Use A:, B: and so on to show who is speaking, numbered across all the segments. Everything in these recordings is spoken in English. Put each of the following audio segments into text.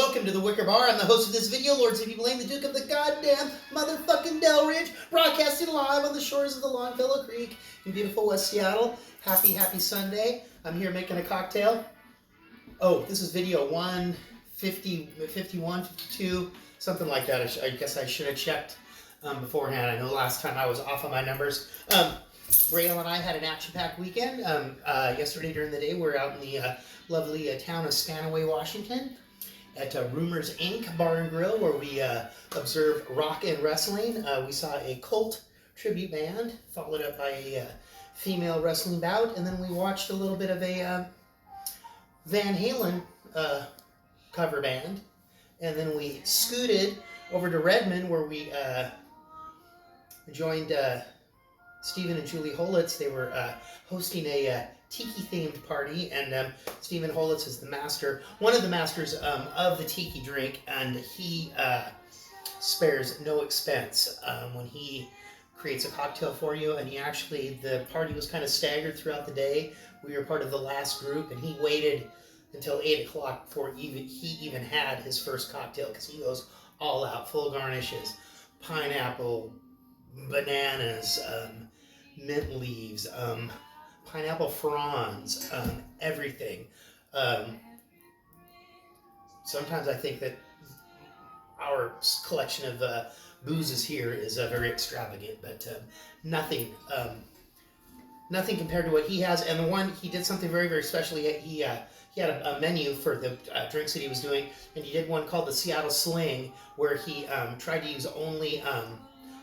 A: welcome to the Wicker Bar. I'm the host of this video, Lord Zippy Blaine, the Duke of the goddamn motherfucking Delridge, broadcasting live on the shores of the Longfellow Creek in beautiful West Seattle. Happy Sunday. I'm here making a cocktail. Oh, this is video 150, 51, 52, something like that. I guess I should have checked beforehand. I know last time I was off on my numbers. Rael and I had an action-packed weekend. Yesterday during the day, we were out in the lovely town of Spanaway, Washington, at Rumors Inc. Bar and Grill, where we observed rock and wrestling. We saw a cult tribute band, followed up by a female wrestling bout, and then we watched a little bit of a Van Halen cover band, and then we scooted over to Redmond, where we joined Stephen and Julie Holitz. They were hosting a Tiki-themed party, and Stephen Holitz is the master, one of the masters of the Tiki drink, and he spares no expense when he creates a cocktail for you. And the party was kind of staggered throughout the day. We were part of the last group, and he waited until 8 o'clock before he even had his first cocktail, because he goes all out, full garnishes, pineapple, bananas, mint leaves, pineapple fronds, everything. Sometimes I think that our collection of boozes here is very extravagant, but nothing compared to what he has. And the one, he did something very, very special. He had a menu for the drinks that he was doing, and he did one called the Seattle Sling, where he tried to use only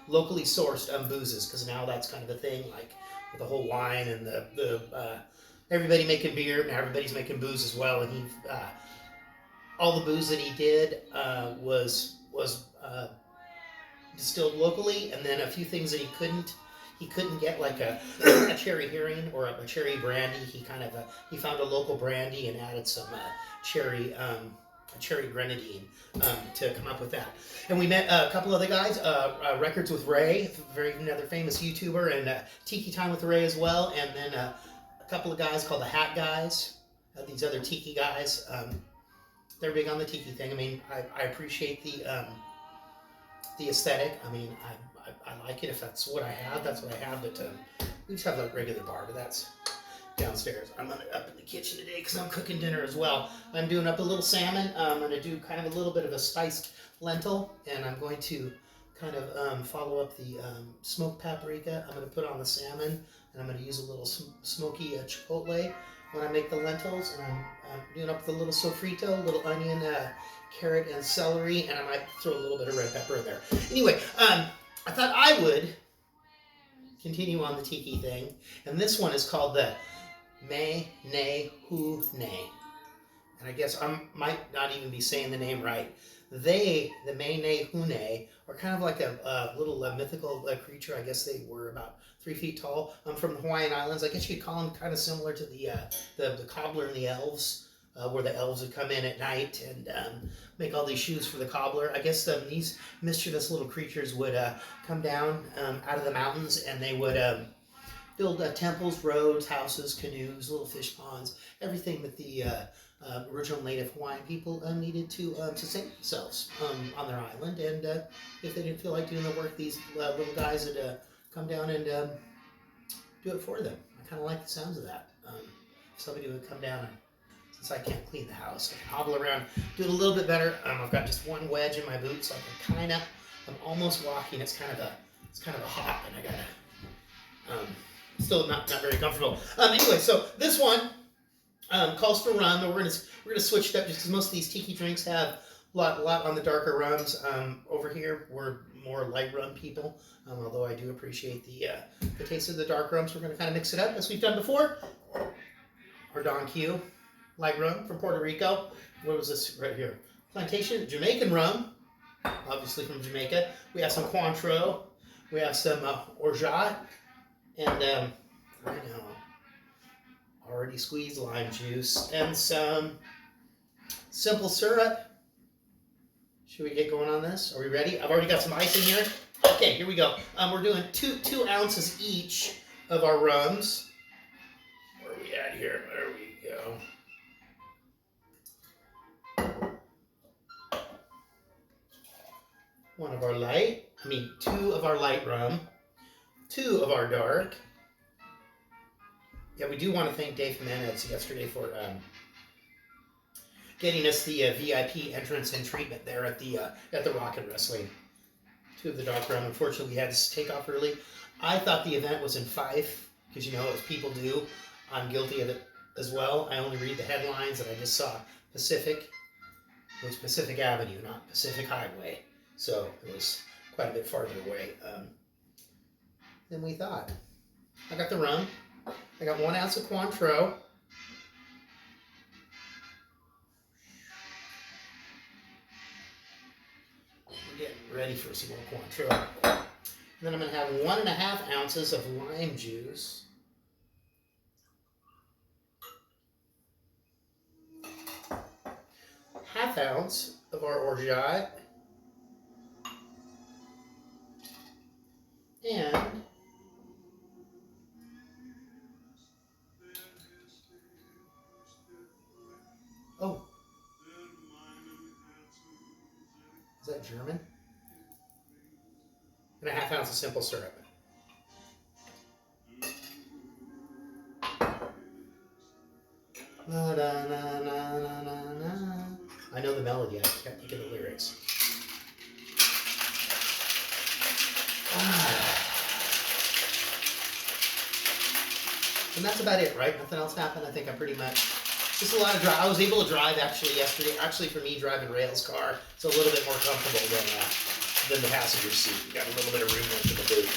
A: locally sourced boozes, because now that's kind of a thing, like with the whole wine and the everybody making beer, and everybody's making booze as well. And he all the booze that he did was distilled locally, and then a few things that he couldn't get, like a cherry herring or a cherry brandy. He found a local brandy and added some cherry grenadine to come up with that. And we met a couple other guys, Records with Ray, another famous YouTuber, and Tiki Time with Ray as well. And then a couple of guys called the Hat Guys, these other Tiki guys. They're big on the Tiki thing. I mean, I appreciate the aesthetic. I mean, I like it. If that's what I have, that's what I have. But we just have a regular bar, but that's downstairs. I'm up in the kitchen today because I'm cooking dinner as well. I'm doing up a little salmon. I'm going to do kind of a little bit of a spiced lentil, and I'm going to kind of follow up the smoked paprika. I'm going to put on the salmon, and I'm going to use a little smoky chipotle when I make the lentils. And I'm doing up the little sofrito, little onion, carrot, and celery, and I might throw a little bit of red pepper in there. Anyway, I thought I would continue on the Tiki thing, and this one is called the Meh-Neh-Hoo-Neh. And I guess I might not even be saying the name right. The Menehune, are kind of like a little mythical creature. I guess they were about 3 feet tall. From the Hawaiian Islands. I guess you could call them kind of similar to the cobbler and the elves, where the elves would come in at night and make all these shoes for the cobbler. I guess these mischievous little creatures would come down out of the mountains, and they would build temples, roads, houses, canoes, little fish ponds, everything that the original native Hawaiian people needed to sustain themselves on their island. And if they didn't feel like doing the work, these little guys would come down and do it for them. I kind of like the sounds of that. Somebody would come down, and since I can't clean the house, I can hobble around, do it a little bit better. I've got just one wedge in my boot, so I can I'm almost walking. It's kind of a hop, and I gotta still not very comfortable. Anyway, so this one calls for rum, and we're gonna switch it up just because most of these Tiki drinks have a lot on the darker rums. Over here, we're more light rum people, although I do appreciate the taste of the dark rums. We're gonna kind of mix it up as we've done before. Our Don Q light rum from Puerto Rico. What was this right here? Plantation Jamaican rum, obviously from Jamaica. We have some Cointreau. We have some Orgeat, and I know, already squeezed lime juice, and some simple syrup. Should we get going on this? Are we ready? I've already got some ice in here. Okay, here we go. We're doing two ounces each of our rums. Where are we at here? There we go. Two of our light rum, 2 of our dark. Yeah, we do want to thank Dave Menehune yesterday for getting us the VIP entrance and treatment there at the Rock and Wrestling. 2 of the dark rum. Unfortunately, we had to take off early. I thought the event was in Fife, because as people do, I'm guilty of it as well. I only read the headlines, and I just saw Pacific. It was Pacific Avenue, not Pacific Highway. So it was quite a bit farther away than we thought. I got the rum. I got 1 ounce of Cointreau. We're getting ready for some more Cointreau. And then I'm going to have 1.5 ounces of lime juice. Half ounce of our orgeat. And is that German? And 1/2 ounce of simple syrup. Na, na, na, na, na, na. I know the melody, I can't think of the lyrics. And that's about it, right? Nothing else happened. I think I'm pretty much just a lot of drive. I was able to drive yesterday. Actually, for me, driving Rail's car, it's a little bit more comfortable than the passenger seat. You got a little bit of room there for the boot.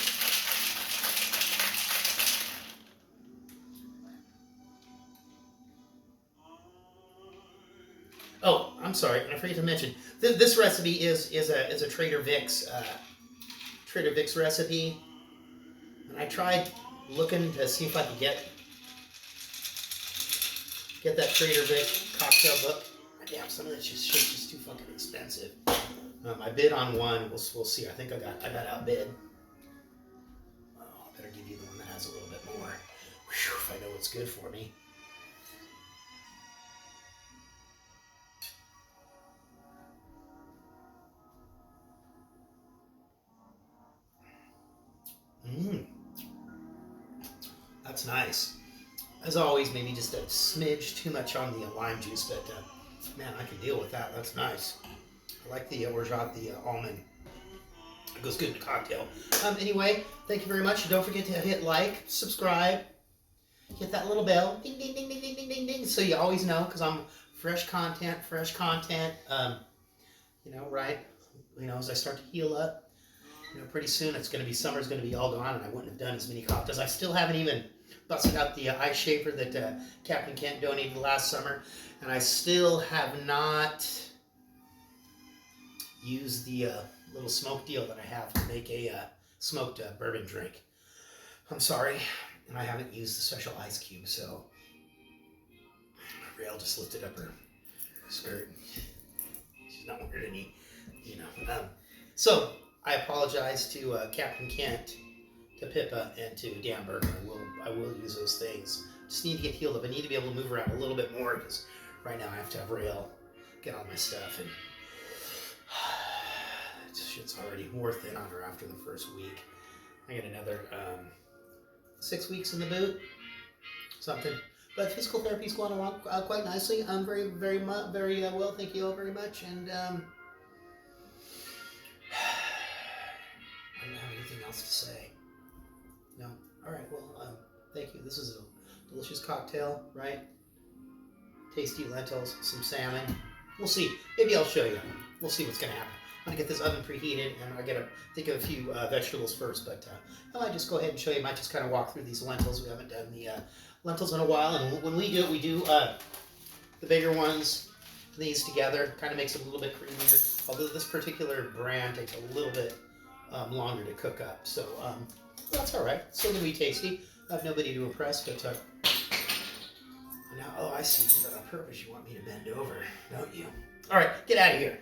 A: Oh, I'm sorry, and I forgot to mention this recipe is a Trader Vic's recipe, and I tried looking to see if I could get that Trader Vic cocktail book. Damn, some of that shit's just too fucking expensive. I bid on one. We'll see. I think I got outbid. Oh, I better give you the one that has a little bit more. Whew, if I know what's good for me. That's nice. As always, maybe just a smidge too much on the lime juice, but man, I can deal with that. That's nice. I like the orgeat, the almond. It goes good in a cocktail. Anyway, thank you very much. Don't forget to hit like, subscribe, hit that little bell, ding, ding, ding, ding, ding, ding, ding, ding, so you always know, because I'm fresh content. Right? As I start to heal up, pretty soon summer's going to be all gone, and I wouldn't have done as many cocktails. I still haven't even busted out the ice shaper that Captain Kent donated last summer, and I still have not used the little smoke deal that I have to make a smoked bourbon drink. I'm sorry, and I haven't used the special ice cube, so Rail just lifted up her skirt. She's not wearing any, So I apologize to Captain Kent, to Pippa, and to Dan Berger. I will use those things. Just need to get healed up. I need to be able to move around a little bit more, because right now I have to have Rail get all my stuff, and shit's already wore thin on her after the first week. I got another 6 weeks in the boot, something. But physical therapy's going along quite nicely. Very, very, very well. Thank you all very much. And I don't have anything else to say. No. All right. Well, thank you. This is a delicious cocktail, right? Tasty lentils, some salmon. We'll see. Maybe I'll show you. We'll see what's going to happen. I'm going to get this oven preheated, and I got to think of a few vegetables first, but I might just go ahead and show you. I might just kind of walk through these lentils. We haven't done the lentils in a while, and when we do it, we do the bigger ones, these together. Kind of makes it a little bit creamier, although this particular brand takes a little bit longer to cook up, so that's all right. Still going to be tasty. I have nobody to impress, but now, I see. You did that on purpose. You want me to bend over, don't you? All right, get out of here.